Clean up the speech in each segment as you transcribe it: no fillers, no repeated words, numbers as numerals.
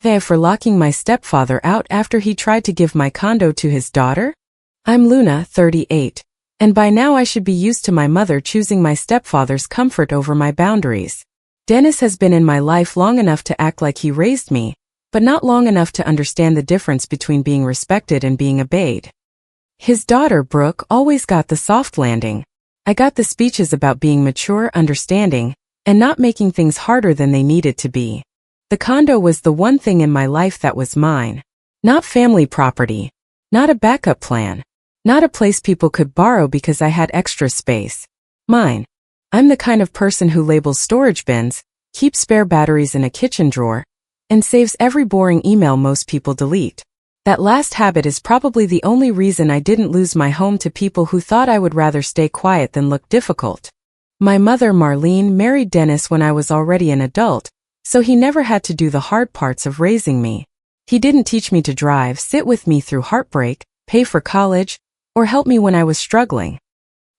For locking my stepfather out after he tried to give my condo to his daughter? I'm Luna, 38, and by now I should be used to my mother choosing my stepfather's comfort over my boundaries. Dennis has been in my life long enough to act like he raised me, but not long enough to understand the difference between being respected and being obeyed. His daughter, Brooke, always got the soft landing. I got the speeches about being mature, understanding, and not making things harder than they needed to be. The condo was the one thing in my life that was mine. Not family property. Not a backup plan. Not a place people could borrow because I had extra space. Mine. I'm the kind of person who labels storage bins, keeps spare batteries in a kitchen drawer, and saves every boring email most people delete. That last habit is probably the only reason I didn't lose my home to people who thought I would rather stay quiet than look difficult. My mother, Marlene, married Dennis when I was already an adult, so he never had to do the hard parts of raising me. He didn't teach me to drive, sit with me through heartbreak, pay for college, or help me when I was struggling.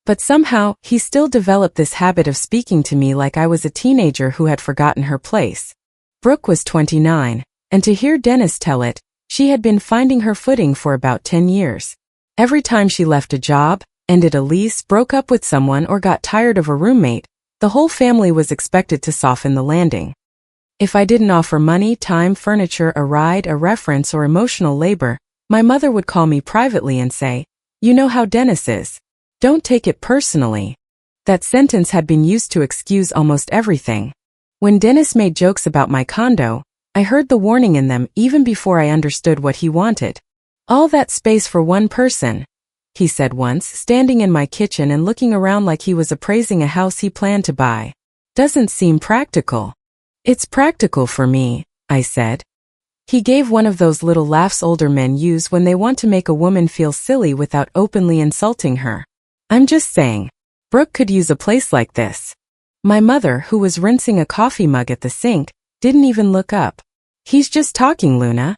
But somehow, he still developed this habit of speaking to me like I was a teenager who had forgotten her place. Brooke was 29, and to hear Dennis tell it, she had been finding her footing for about 10 years. Every time she left a job, ended a lease, broke up with someone, or got tired of a roommate, the whole family was expected to soften the landing. If I didn't offer money, time, furniture, a ride, a reference, or emotional labor, my mother would call me privately and say, "You know how Dennis is. Don't take it personally." That sentence had been used to excuse almost everything. When Dennis made jokes about my condo, I heard the warning in them even before I understood what he wanted. "All that space for one person," he said once, standing in my kitchen and looking around like he was appraising a house he planned to buy. "Doesn't seem practical." "It's practical for me," I said. He gave one of those little laughs older men use when they want to make a woman feel silly without openly insulting her. "I'm just saying. Brooke could use a place like this." My mother, who was rinsing a coffee mug at the sink, didn't even look up. "He's just talking, Luna."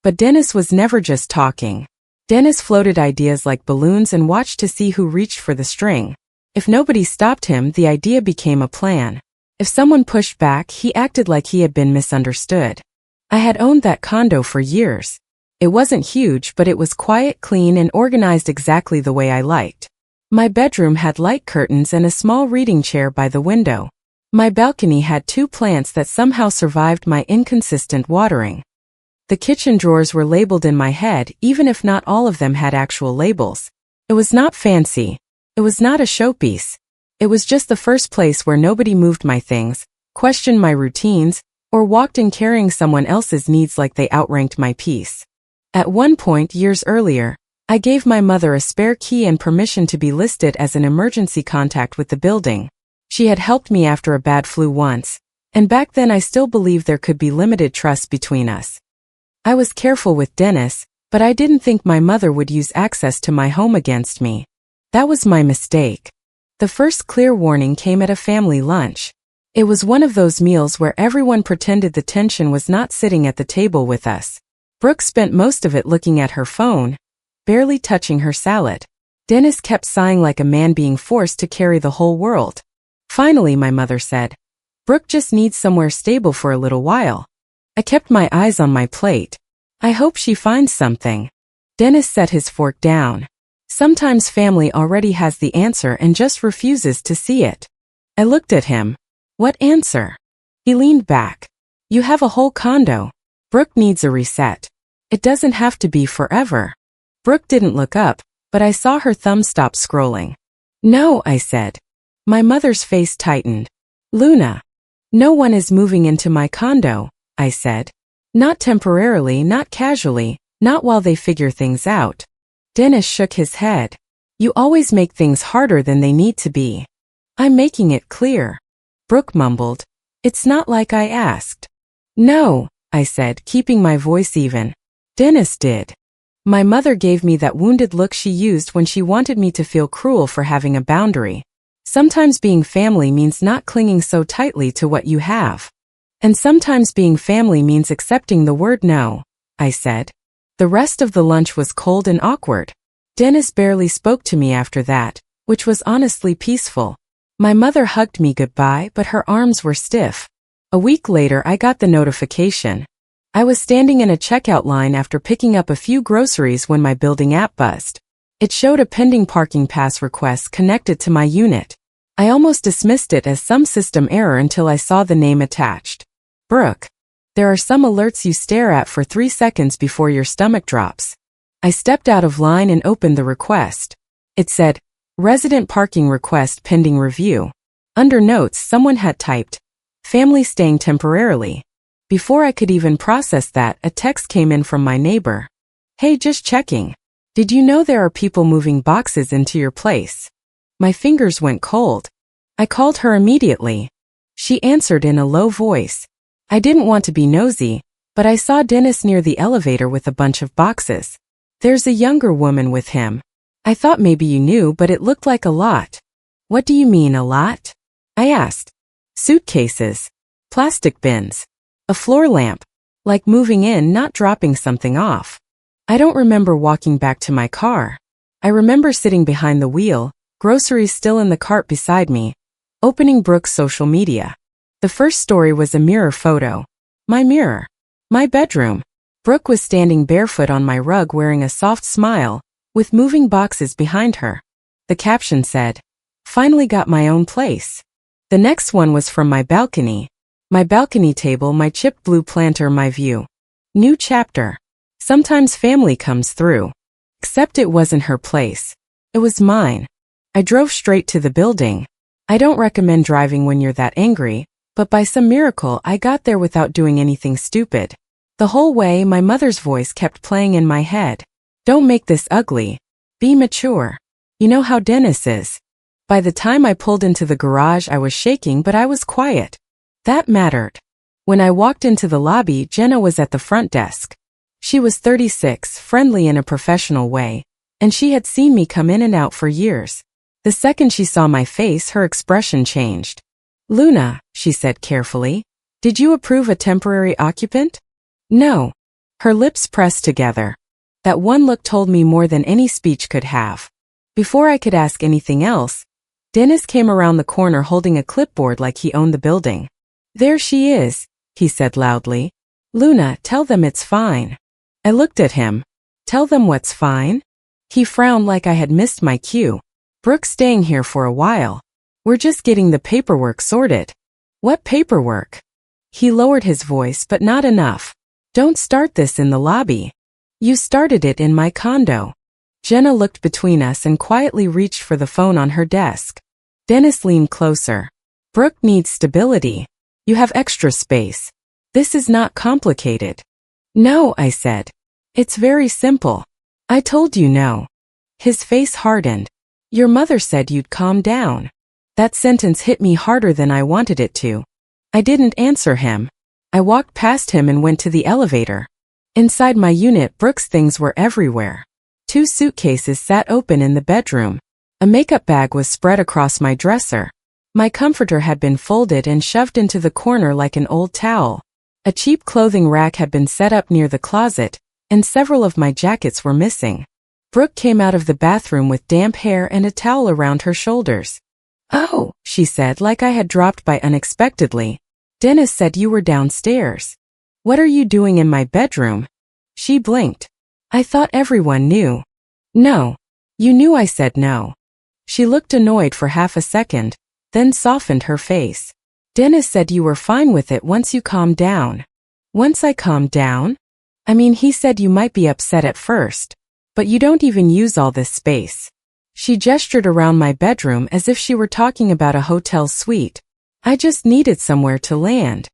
But Dennis was never just talking. Dennis floated ideas like balloons and watched to see who reached for the string. If nobody stopped him, the idea became a plan. If someone pushed back, he acted like he had been misunderstood. I had owned that condo for years. It wasn't huge, but it was quiet, clean, and organized exactly the way I liked. My bedroom had light curtains and a small reading chair by the window. My balcony had 2 plants that somehow survived my inconsistent watering. The kitchen drawers were labeled in my head, even if not all of them had actual labels. It was not fancy. It was not a showpiece. It was just the first place where nobody moved my things, questioned my routines, or walked in carrying someone else's needs like they outranked my peace. At one point years earlier, I gave my mother a spare key and permission to be listed as an emergency contact with the building. She had helped me after a bad flu once, and back then I still believed there could be limited trust between us. I was careful with Dennis, but I didn't think my mother would use access to my home against me. That was my mistake. The first clear warning came at a family lunch. It was one of those meals where everyone pretended the tension was not sitting at the table with us. Brooke spent most of it looking at her phone, barely touching her salad. Dennis kept sighing like a man being forced to carry the whole world. Finally, my mother said, "Brooke just needs somewhere stable for a little while." I kept my eyes on my plate. I hope she finds something. Dennis set his fork down. Sometimes family already has the answer and just refuses to see it. I looked at him. "What answer?" He leaned back. "You have a whole condo. Brooke needs a reset. It doesn't have to be forever." Brooke didn't look up, but I saw her thumb stop scrolling. "No," I said. My mother's face tightened. "Luna, no one is moving into my condo," I said. "Not temporarily, not casually, not while they figure things out." Dennis shook his head. "You always make things harder than they need to be." "I'm making it clear." Brooke mumbled, "It's not like I asked." "No," I said, keeping my voice even. "Dennis did." My mother gave me that wounded look she used when she wanted me to feel cruel for having a boundary. Sometimes being family means not clinging so tightly to what you have. And sometimes being family means accepting the word no, I said. The rest of the lunch was cold and awkward. Dennis barely spoke to me after that, which was honestly peaceful. My mother hugged me goodbye, but her arms were stiff. A week later I got the notification. I was standing in a checkout line after picking up a few groceries when my building app buzzed. It showed a pending parking pass request connected to my unit. I almost dismissed it as some system error until I saw the name attached. Brooke. There are some alerts you stare at for 3 seconds before your stomach drops. I stepped out of line and opened the request. It said, Resident Parking Request Pending Review. Under notes, someone had typed, Family staying temporarily. Before I could even process that, a text came in from my neighbor. Hey, just checking. Did you know there are people moving boxes into your place? My fingers went cold. I called her immediately. She answered in a low voice. I didn't want to be nosy, but I saw Dennis near the elevator with a bunch of boxes. There's a younger woman with him. I thought maybe you knew, but it looked like a lot. What do you mean, a lot? I asked. Suitcases. Plastic bins. A floor lamp. Like moving in, not dropping something off. I don't remember walking back to my car. I remember sitting behind the wheel, groceries still in the cart beside me, opening Brooke's social media. The first story was a mirror photo. My mirror. My bedroom. Brooke was standing barefoot on my rug wearing a soft smile, with moving boxes behind her. The caption said, Finally got my own place. The next one was from my balcony. My balcony table, my chipped blue planter, my view. New chapter. Sometimes family comes through. Except it wasn't her place. It was mine. I drove straight to the building. I don't recommend driving when you're that angry, but by some miracle I got there without doing anything stupid. The whole way my mother's voice kept playing in my head. Don't make this ugly. Be mature. You know how Dennis is. By the time I pulled into the garage I was shaking, but I was quiet. That mattered. When I walked into the lobby, Jenna was at the front desk. She was 36, friendly in a professional way, and she had seen me come in and out for years. The second she saw my face, her expression changed. Luna, she said carefully, did you approve a temporary occupant? No. Her lips pressed together. That one look told me more than any speech could have. Before I could ask anything else, Dennis came around the corner holding a clipboard like he owned the building. There she is, he said loudly. Luna, tell them it's fine. I looked at him. Tell them what's fine? He frowned like I had missed my cue. Brooke's staying here for a while. We're just getting the paperwork sorted. What paperwork? He lowered his voice, but not enough. Don't start this in the lobby. You started it in my condo. Jenna looked between us and quietly reached for the phone on her desk. Dennis leaned closer. Brooke needs stability. You have extra space. This is not complicated. No, I said. It's very simple. I told you no. His face hardened. Your mother said you'd calm down. That sentence hit me harder than I wanted it to. I didn't answer him. I walked past him and went to the elevator. Inside my unit, Brooke's things were everywhere. 2 suitcases sat open in the bedroom. A makeup bag was spread across my dresser. My comforter had been folded and shoved into the corner like an old towel. A cheap clothing rack had been set up near the closet, and several of my jackets were missing. Brooke came out of the bathroom with damp hair and a towel around her shoulders. Oh, she said like I had dropped by unexpectedly. Dennis said you were downstairs. What are you doing in my bedroom? She blinked. I thought everyone knew. No. You knew I said no. She looked annoyed for half a second, then softened her face. Dennis said you were fine with it once you calmed down. Once I calmed down? I mean, he said you might be upset at first. But you don't even use all this space. She gestured around my bedroom as if she were talking about a hotel suite. I just needed somewhere to land.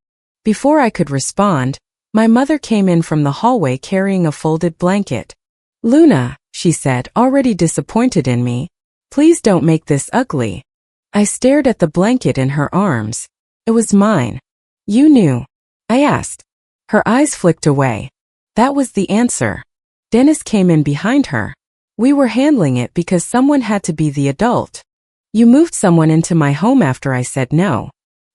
Before I could respond, my mother came in from the hallway carrying a folded blanket. Luna, she said, already disappointed in me. Please don't make this ugly. I stared at the blanket in her arms. It was mine. You knew. I asked. Her eyes flicked away. That was the answer. Dennis came in behind her. We were handling it because someone had to be the adult. You moved someone into my home after I said no.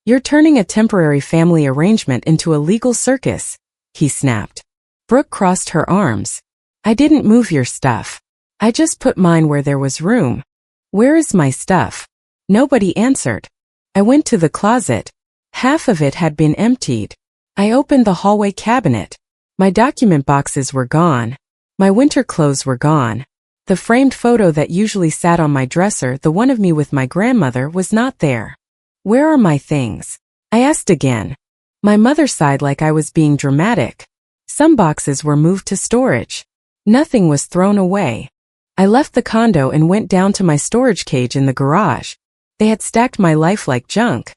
You're turning a temporary family arrangement into a legal circus, he snapped. Brooke crossed her arms. I didn't move your stuff. I just put mine where there was room. Where is my stuff? Nobody answered. I went to the closet. Half of it had been emptied. I opened the hallway cabinet. My document boxes were gone. My winter clothes were gone. The framed photo that usually sat on my dresser, the one of me with my grandmother, was not there. Where are my things? I asked again. My mother sighed like I was being dramatic. Some boxes were moved to storage. Nothing was thrown away. I left the condo and went down to my storage cage in the garage. They had stacked my life like junk.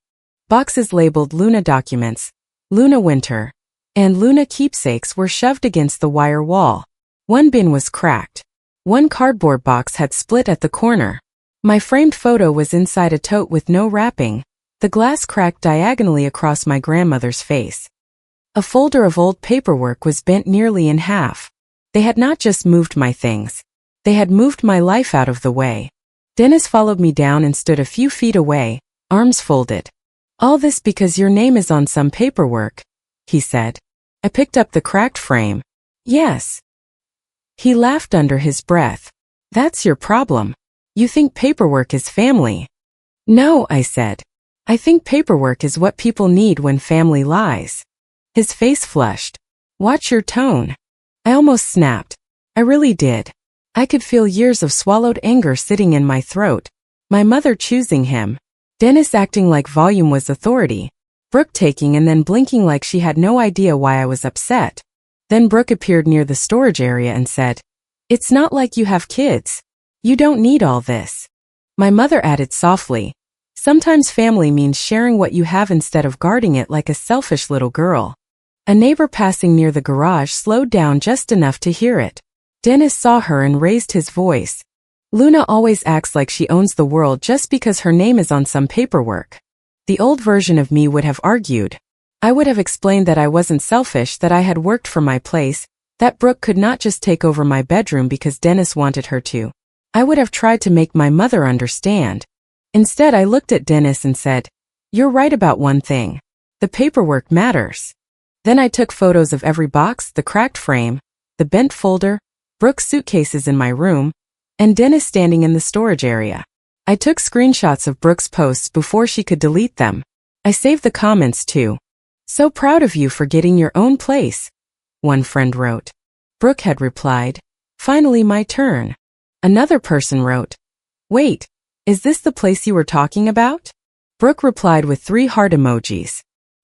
Boxes labeled Luna Documents, Luna Winter, and Luna Keepsakes were shoved against the wire wall. One bin was cracked. One cardboard box had split at the corner. My framed photo was inside a tote with no wrapping. The glass cracked diagonally across my grandmother's face. A folder of old paperwork was bent nearly in half. They had not just moved my things. They had moved my life out of the way. Dennis followed me down and stood a few feet away, arms folded. All this because your name is on some paperwork, he said. I picked up the cracked frame. Yes. He laughed under his breath. That's your problem. You think paperwork is family. No, I said. I think paperwork is what people need when family lies. His face flushed. Watch your tone. I almost snapped. I really did. I could feel years of swallowed anger sitting in my throat. My mother choosing him. Dennis acting like volume was authority. Brooke taking and then blinking like she had no idea why I was upset. Then Brooke appeared near the storage area and said, "It's not like you have kids. You don't need all this." My mother added softly, "Sometimes family means sharing what you have instead of guarding it like a selfish little girl." A neighbor passing near the garage slowed down just enough to hear it. Dennis saw her and raised his voice. "Luna always acts like she owns the world just because her name is on some paperwork." The old version of me would have argued. I would have explained that I wasn't selfish, that I had worked for my place, that Brooke could not just take over my bedroom because Dennis wanted her to. I would have tried to make my mother understand. Instead, I looked at Dennis and said, "You're right about one thing. The paperwork matters." Then I took photos of every box, the cracked frame, the bent folder, Brooke's suitcases in my room, and Dennis standing in the storage area. I took screenshots of Brooke's posts before she could delete them. I saved the comments too. "So proud of you for getting your own place," one friend wrote. Brooke had replied, "Finally my turn." Another person wrote, "Wait, is this the place you were talking about?" Brooke replied with 3 heart emojis.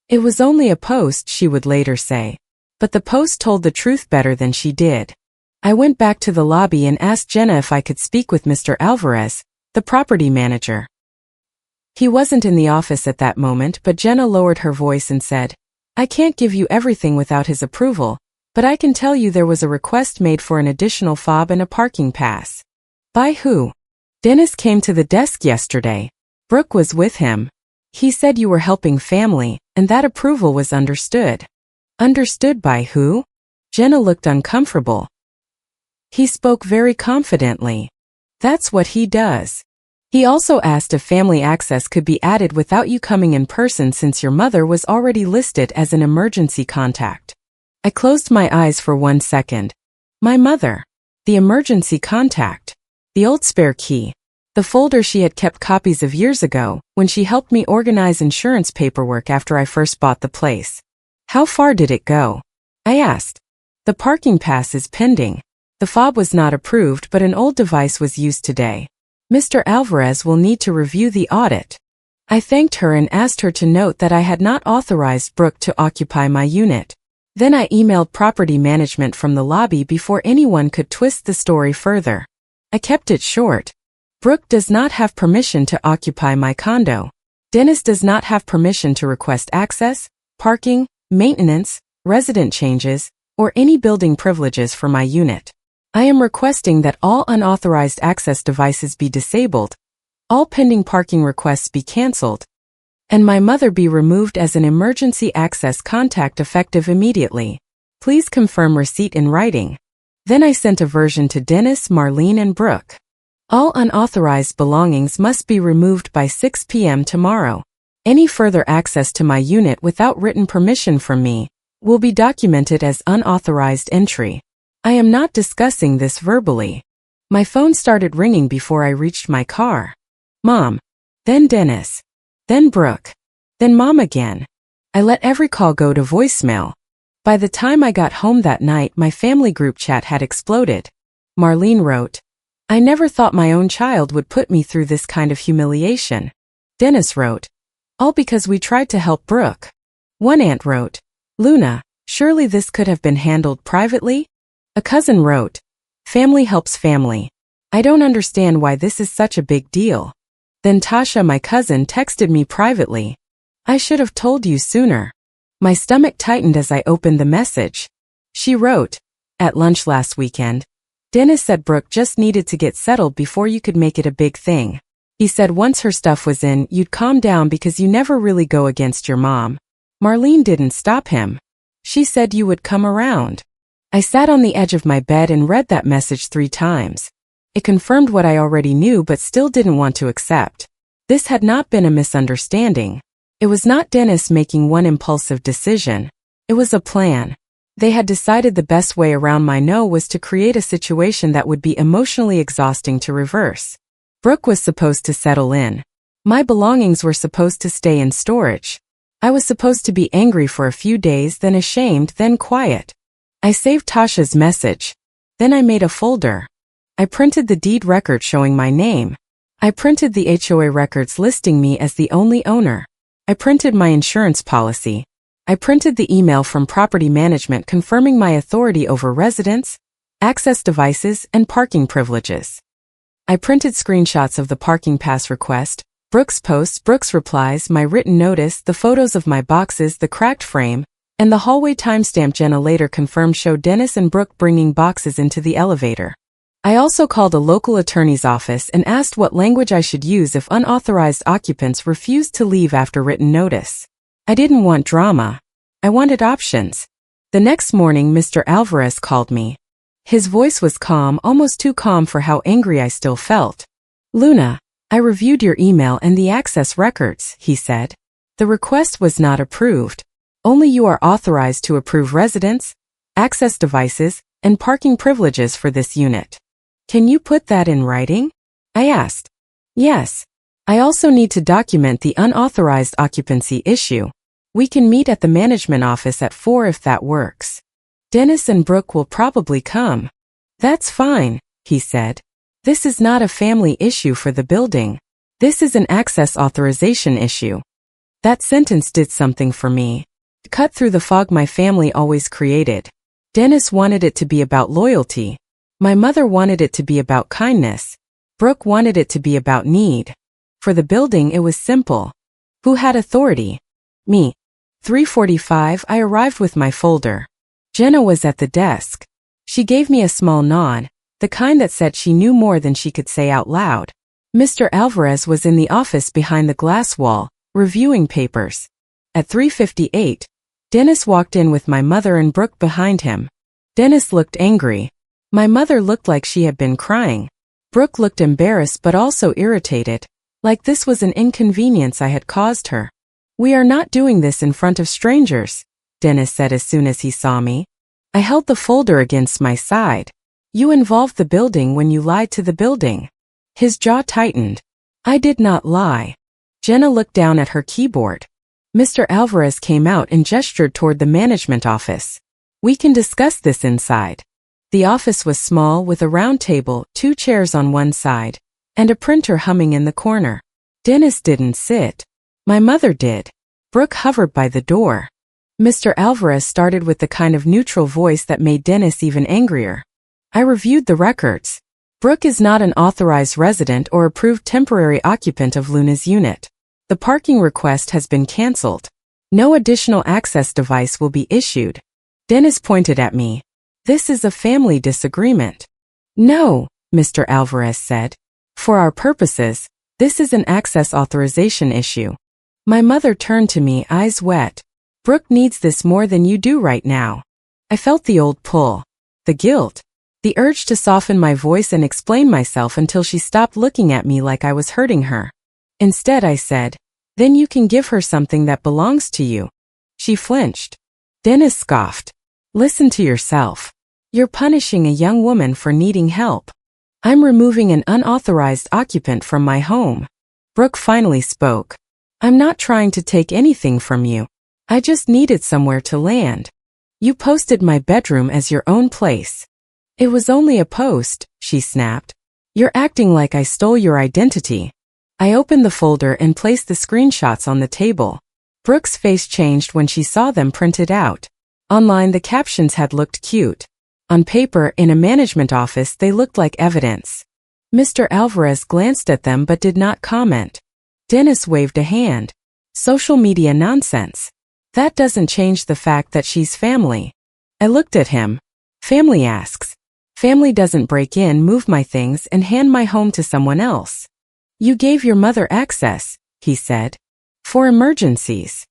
It was only a post, she would later say. But the post told the truth better than she did. I went back to the lobby and asked Jenna if I could speak with Mr. Alvarez, the property manager. He wasn't in the office at that moment, but Jenna lowered her voice and said, "I can't give you everything without his approval, but I can tell you there was a request made for an additional fob and a parking pass." "By who?" "Dennis came to the desk yesterday. Brooke was with him. He said you were helping family, and that approval was understood." "Understood by who?" Jenna looked uncomfortable. "He spoke very confidently. That's what he does. He also asked if family access could be added without you coming in person since your mother was already listed as an emergency contact." I closed my eyes for 1 second. My mother. The emergency contact. The old spare key. The folder she had kept copies of years ago, when she helped me organize insurance paperwork after I first bought the place. "How far did it go?" I asked. "The parking pass is pending. The fob was not approved, but an old device was used today. Mr. Alvarez will need to review the audit." I thanked her and asked her to note that I had not authorized Brooke to occupy my unit. Then I emailed property management from the lobby before anyone could twist the story further. I kept it short. Brooke does not have permission to occupy my condo. Dennis does not have permission to request access, parking, maintenance, resident changes, or any building privileges for my unit. I am requesting that all unauthorized access devices be disabled, all pending parking requests be canceled, and my mother be removed as an emergency access contact effective immediately. Please confirm receipt in writing. Then I sent a version to Dennis, Marlene, and Brooke. All unauthorized belongings must be removed by 6 p.m. tomorrow. Any further access to my unit without written permission from me will be documented as unauthorized entry. I am not discussing this verbally. My phone started ringing before I reached my car. Mom. Then Dennis. Then Brooke. Then Mom again. I let every call go to voicemail. By the time I got home that night, my family group chat had exploded. Marlene wrote, "I never thought my own child would put me through this kind of humiliation." Dennis wrote, "All because we tried to help Brooke." One aunt wrote, "Luna, surely this could have been handled privately?" A cousin wrote, "Family helps family. I don't understand why this is such a big deal." Then Tasha, my cousin, texted me privately, "I should have told you sooner." My stomach tightened as I opened the message. She wrote, "At lunch last weekend, Dennis said Brooke just needed to get settled before you could make it a big thing. He said once her stuff was in, you'd calm down because you never really go against your mom." Marlene didn't stop him. She said you would come around. I sat on the edge of my bed and read that message 3 times. It confirmed what I already knew but still didn't want to accept. This had not been a misunderstanding. It was not Dennis making one impulsive decision. It was a plan. They had decided the best way around my no was to create a situation that would be emotionally exhausting to reverse. Brooke was supposed to settle in. My belongings were supposed to stay in storage. I was supposed to be angry for a few days, then ashamed, then quiet. I saved Tasha's message. Then I made a folder. I printed the deed record showing my name. I printed the HOA records listing me as the only owner. I printed my insurance policy. I printed the email from property management confirming my authority over residents, access devices, and parking privileges. I printed screenshots of the parking pass request, Brooke's posts, Brooke's replies, my written notice, the photos of my boxes, the cracked frame, and the hallway timestamp Jenna later confirmed showed Dennis and Brooke bringing boxes into the elevator. I also called a local attorney's office and asked what language I should use if unauthorized occupants refused to leave after written notice. I didn't want drama. I wanted options. The next morning, Mr. Alvarez called me. His voice was calm, almost too calm for how angry I still felt. "Luna, I reviewed your email and the access records," he said. "The request was not approved. Only you are authorized to approve residents, access devices, and parking privileges for this unit. Can you put that in writing?" I asked. "Yes. I also need to document the unauthorized occupancy issue. We can meet at the management office at 4 if that works. Dennis and Brooke will probably come." "That's fine," he said. "This is not a family issue for the building. This is an access authorization issue." That sentence did something for me. It cut through the fog my family always created. Dennis wanted it to be about loyalty. My mother wanted it to be about kindness. Brooke wanted it to be about need. For the building, it was simple. Who had authority? Me. 3:45, I arrived with my folder. Jenna was at the desk. She gave me a small nod, the kind that said she knew more than she could say out loud. Mr. Alvarez was in the office behind the glass wall, reviewing papers. At 3:58, Dennis walked in with my mother and Brooke behind him. Dennis looked angry. My mother looked like she had been crying. Brooke looked embarrassed but also irritated, like this was an inconvenience I had caused her. "We are not doing this in front of strangers," Dennis said as soon as he saw me. I held the folder against my side. "You involved the building when you lied to the building." His jaw tightened. "I did not lie." Jenna looked down at her keyboard. Mr. Alvarez came out and gestured toward the management office. "We can discuss this inside." The office was small with a round table, 2 chairs on one side, and a printer humming in the corner. Dennis didn't sit. My mother did. Brooke hovered by the door. Mr. Alvarez started with the kind of neutral voice that made Dennis even angrier. "I reviewed the records. Brooke is not an authorized resident or approved temporary occupant of Luna's unit. The parking request has been canceled. No additional access device will be issued." Dennis pointed at me. "This is a family disagreement." "No," Mr. Alvarez said. "For our purposes, this is an access authorization issue." My mother turned to me, eyes wet. "Brooke needs this more than you do right now." I felt the old pull. The guilt. The urge to soften my voice and explain myself until she stopped looking at me like I was hurting her. Instead, I said, "Then you can give her something that belongs to you." She flinched. Dennis scoffed. "Listen to yourself. You're punishing a young woman for needing help. I'm removing an unauthorized occupant from my home." Brooke finally spoke. "I'm not trying to take anything from you. I just needed somewhere to land." You posted my bedroom as your own place. It was only a post, she snapped. You're acting like I stole your identity. I opened the folder and placed the screenshots on the table. Brooke's face changed when she saw them printed out. Online, the captions had looked cute. On paper, in a management office, they looked like evidence. Mr. Alvarez glanced at them but did not comment. Dennis waved a hand. Social media nonsense. That doesn't change the fact that she's family. I looked at him. Family asks. Family doesn't break in, move my things, and hand my home to someone else. You gave your mother access, he said. For emergencies.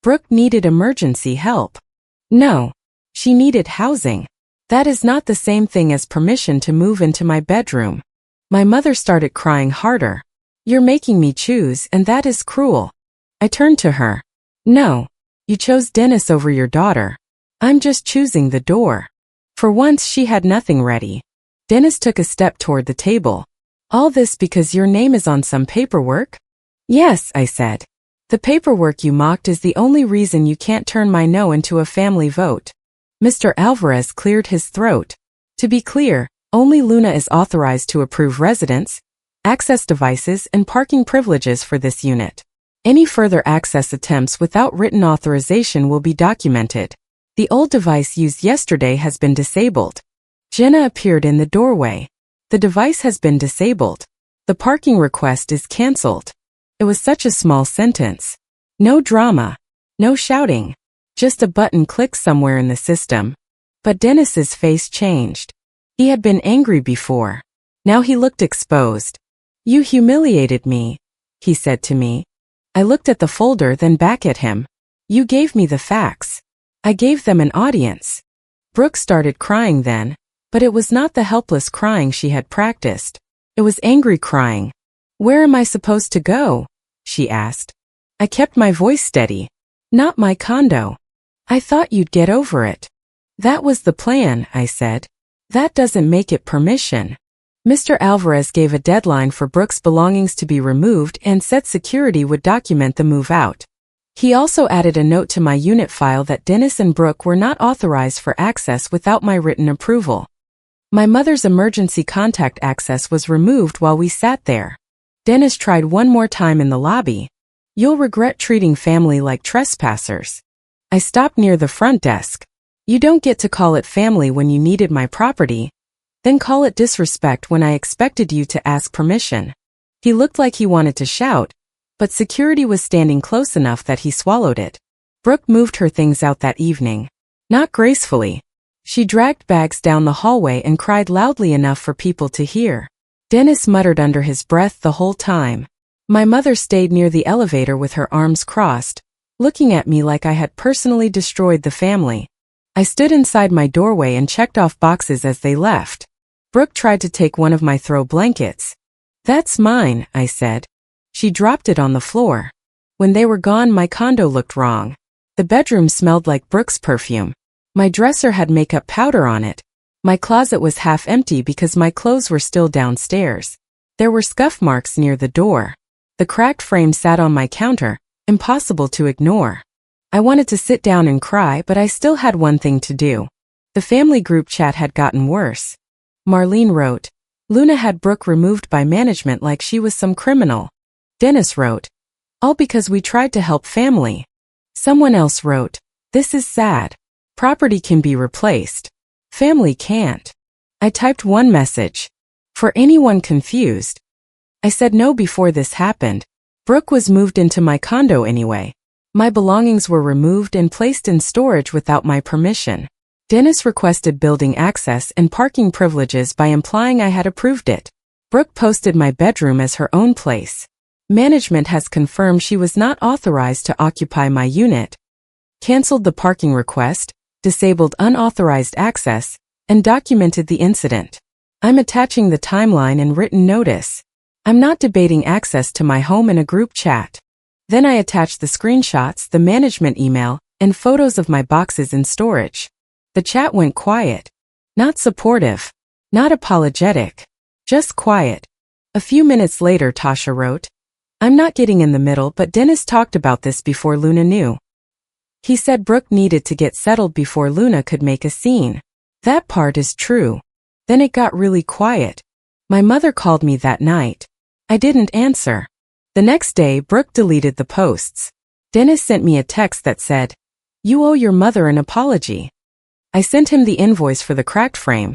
Brooke needed emergency help. No. She needed housing. That is not the same thing as permission to move into my bedroom. My mother started crying harder. You're making me choose, and that is cruel. I turned to her. No. You chose Dennis over your daughter. I'm just choosing the door. For once she had nothing ready. Dennis took a step toward the table. All this because your name is on some paperwork? Yes, I said. The paperwork you mocked is the only reason you can't turn my no into a family vote. Mr. Alvarez cleared his throat. To be clear, only Luna is authorized to approve residence, access devices, and parking privileges for this unit. Any further access attempts without written authorization will be documented. The old device used yesterday has been disabled. Jenna appeared in the doorway. The device has been disabled. The parking request is canceled. It was such a small sentence. No drama. No shouting. Just a button clicked somewhere in the system. But Dennis's face changed. He had been angry before. Now he looked exposed. You humiliated me, he said to me. I looked at the folder, then back at him. You gave me the facts. I gave them an audience. Brooke started crying then, but it was not the helpless crying she had practiced. It was angry crying. Where am I supposed to go? She asked. I kept my voice steady. Not my condo. I thought you'd get over it. That was the plan, I said. That doesn't make it permission. Mr. Alvarez gave a deadline for Brooke's belongings to be removed and said security would document the move out. He also added a note to my unit file that Dennis and Brooke were not authorized for access without my written approval. My mother's emergency contact access was removed while we sat there. Dennis tried one more time in the lobby. You'll regret treating family like trespassers. I stopped near the front desk. You don't get to call it family when you needed my property, then call it disrespect when I expected you to ask permission. He looked like he wanted to shout, but security was standing close enough that he swallowed it. Brooke moved her things out that evening. Not gracefully. She dragged bags down the hallway and cried loudly enough for people to hear. Dennis muttered under his breath the whole time. My mother stayed near the elevator with her arms crossed, looking at me like I had personally destroyed the family. I stood inside my doorway and checked off boxes as they left. Brooke tried to take one of my throw blankets. That's mine, I said. She dropped it on the floor. When they were gone, my condo looked wrong. The bedroom smelled like Brooke's perfume. My dresser had makeup powder on it. My closet was half empty because my clothes were still downstairs. There were scuff marks near the door. The cracked frame sat on my counter, impossible to ignore. I wanted to sit down and cry, but I still had one thing to do. The family group chat had gotten worse. Marlene wrote, Luna had Brooke removed by management like she was some criminal. Dennis wrote, all because we tried to help family. Someone else wrote, this is sad. Property can be replaced. Family can't. I typed one message. For anyone confused. I said no before this happened. Brooke was moved into my condo anyway. My belongings were removed and placed in storage without my permission. Dennis requested building access and parking privileges by implying I had approved it. Brooke posted my bedroom as her own place. Management has confirmed she was not authorized to occupy my unit, canceled the parking request, disabled unauthorized access, and documented the incident. I'm attaching the timeline and written notice. I'm not debating access to my home in a group chat. Then I attached the screenshots, the management email, and photos of my boxes in storage. The chat went quiet. Not supportive. Not apologetic. Just quiet. A few minutes later, Tasha wrote, I'm not getting in the middle, but Dennis talked about this before Luna knew. He said Brooke needed to get settled before Luna could make a scene. That part is true. Then it got really quiet. My mother called me that night. I didn't answer. The next day, Brooke deleted the posts. Dennis sent me a text that said, "You owe your mother an apology." I sent him the invoice for the cracked frame,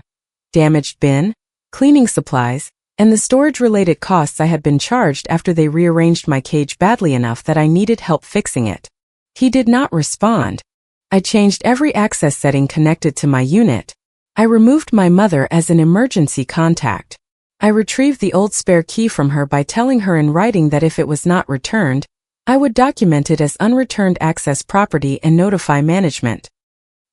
damaged bin, cleaning supplies, and the storage-related costs I had been charged after they rearranged my cage badly enough that I needed help fixing it. He did not respond. I changed every access setting connected to my unit. I removed my mother as an emergency contact. I retrieved the old spare key from her by telling her in writing that if it was not returned, I would document it as unreturned access property and notify management.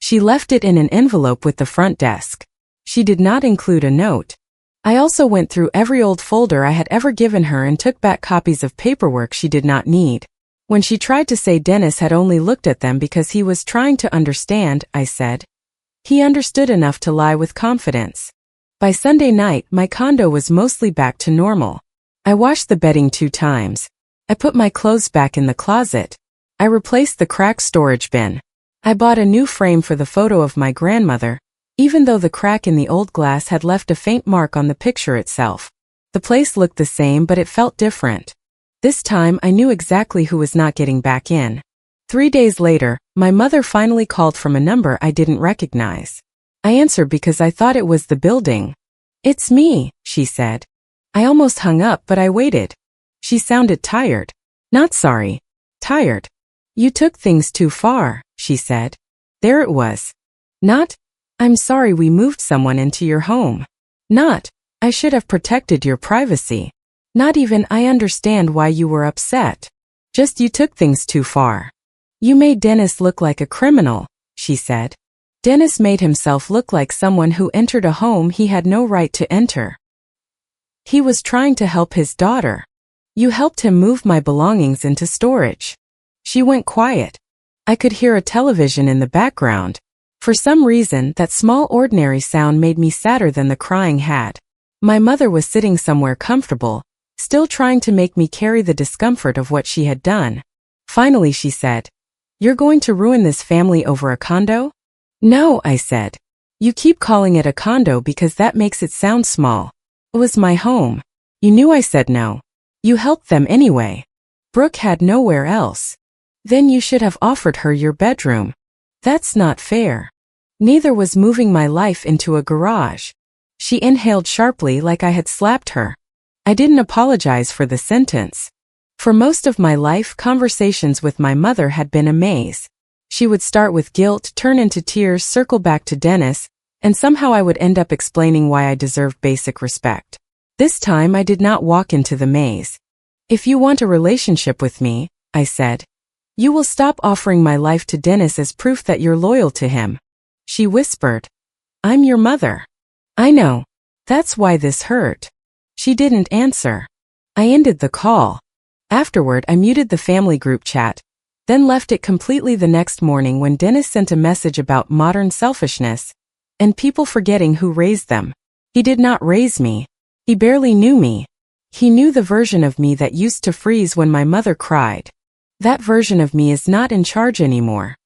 She left it in an envelope with the front desk. She did not include a note. I also went through every old folder I had ever given her and took back copies of paperwork she did not need. When she tried to say Dennis had only looked at them because he was trying to understand, I said, he understood enough to lie with confidence. By Sunday night, my condo was mostly back to normal. I washed the bedding 2 times. I put my clothes back in the closet. I replaced the cracked storage bin. I bought a new frame for the photo of my grandmother, even though the crack in the old glass had left a faint mark on the picture itself. The place looked the same, but it felt different. This time I knew exactly who was not getting back in. 3 days later, my mother finally called from a number I didn't recognize. I answered because I thought it was the building. "It's me," she said. I almost hung up, but I waited. She sounded tired. Not sorry. Tired. "You took things too far," she said. There it was. Not, "I'm sorry we moved someone into your home." Not, "I should have protected your privacy." Not even, "I understand why you were upset." Just, "You took things too far. You made Dennis look like a criminal," she said. Dennis made himself look like someone who entered a home he had no right to enter. He was trying to help his daughter. "You helped him move my belongings into storage." She went quiet. I could hear a television in the background. For some reason, that small ordinary sound made me sadder than the crying had. My mother was sitting somewhere comfortable, still trying to make me carry the discomfort of what she had done. Finally she said, "You're going to ruin this family over a condo?" "No," I said. "You keep calling it a condo because that makes it sound small. It was my home. You knew I said no. You helped them anyway. Brooke had nowhere else. Then you should have offered her your bedroom. That's not fair. Neither was moving my life into a garage." She inhaled sharply like I had slapped her. I didn't apologize for the sentence. For most of my life, conversations with my mother had been a maze. She would start with guilt, turn into tears, circle back to Dennis, and somehow I would end up explaining why I deserved basic respect. This time I did not walk into the maze. "If you want a relationship with me," I said, "you will stop offering my life to Dennis as proof that you're loyal to him." She whispered, "I'm your mother." "I know. That's why this hurt." She didn't answer. I ended the call. Afterward, I muted the family group chat, then left it completely the next morning when Dennis sent a message about modern selfishness and people forgetting who raised them. He did not raise me. He barely knew me. He knew the version of me that used to freeze when my mother cried. That version of me is not in charge anymore.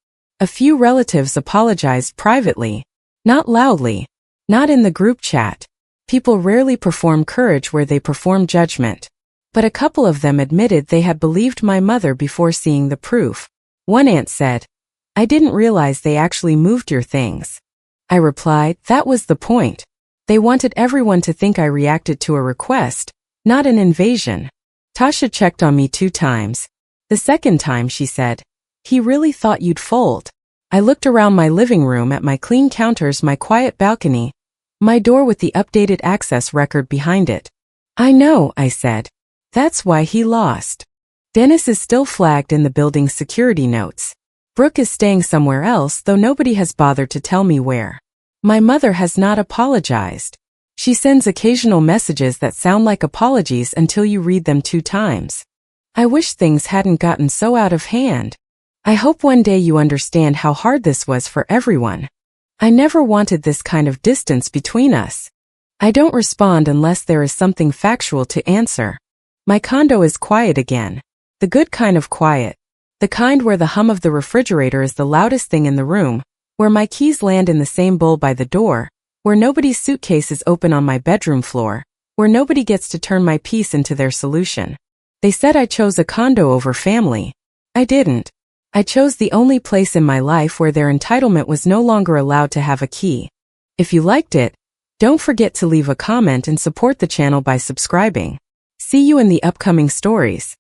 A few relatives apologized privately, not loudly, not in the group chat. People rarely perform courage where they perform judgment. But a couple of them admitted they had believed my mother before seeing the proof. One aunt said, "I didn't realize they actually moved your things." I replied, "That was the point. They wanted everyone to think I reacted to a request, not an invasion." Tasha checked on me 2 times. The second time she said, "He really thought you'd fold." I looked around my living room at my clean counters, my quiet balcony, my door with the updated access record behind it. "I know," I said. "That's why he lost." Dennis is still flagged in the building's security notes. Brooke is staying somewhere else, though nobody has bothered to tell me where. My mother has not apologized. She sends occasional messages that sound like apologies until you read them 2 times. I wish things hadn't gotten so out of hand. I hope one day you understand how hard this was for everyone. I never wanted this kind of distance between us. I don't respond unless there is something factual to answer. My condo is quiet again. The good kind of quiet. The kind where the hum of the refrigerator is the loudest thing in the room, where my keys land in the same bowl by the door, where nobody's suitcase is open on my bedroom floor, where nobody gets to turn my piece into their solution. They said I chose a condo over family. I didn't. I chose the only place in my life where their entitlement was no longer allowed to have a key. If you liked it, don't forget to leave a comment and support the channel by subscribing. See you in the upcoming stories.